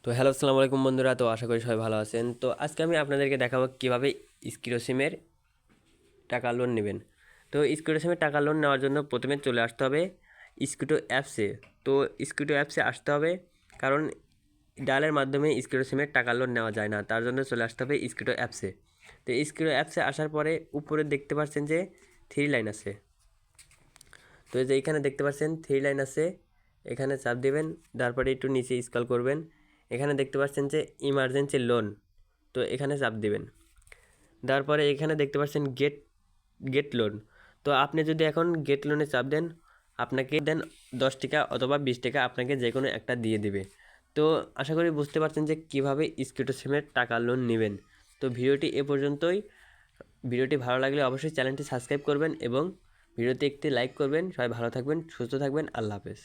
তো হ্যালো, আসসালামু আলাইকুম বন্ধুরা। তো আশা করি সবাই ভালো আছেন। তো আজকে আমি আপনাদেরকে দেখাবো কীভাবে স্কিরো সিমের টাকা লোন নেবেন। তো স্কিরো সিমের টাকা লোন নেওয়ার জন্য প্রথমে চলে আসতে হবে স্কিটো অ্যাপসে। তো স্কিটো অ্যাপসে আসতে হবে, কারণ ডায়ালের মাধ্যমে স্কিটো সিমের টাকা লোন নেওয়া যায় না, তার জন্য চলে আসতে হবে স্কিটো অ্যাপসে। তো স্কিটো অ্যাপসে আসার পরে উপরে দেখতে পাচ্ছেন যে থ্রি লাইন আছে। তো এই যে এখানে দেখতে পাচ্ছেন থ্রি লাইন আছে, এখানে চাপ দেবেন, তারপরে একটু নিচে স্ক্রল করবেন। এখানে দেখতে পাচ্ছেন যে ইমার্জেন্সি লোন, তো এখানে চাপ দিবেন। তারপরে এখানে দেখতে পাচ্ছেন গেট গেট লোন। তো আপনি যদি এখন গেট লোনে চাপ দেন, আপনাকে দেন 10 টাকা অথবা 20 টাকা, আপনাকে যে কোনো একটা দিয়ে দিবে। তো আশা করি বুঝতে পারছেন যে কীভাবে স্কিটো সিমের টাকা লোন নেবেন। তো ভিডিওটি এ পর্যন্তই। ভিডিওটি ভালো লাগলে অবশ্যই চ্যানেলটি সাবস্ক্রাইব করবেন এবং ভিডিওতে একটি লাইক করবেন। সবাই ভালো থাকবেন, সুস্থ থাকবেন। আল্লাহ হাফেজ।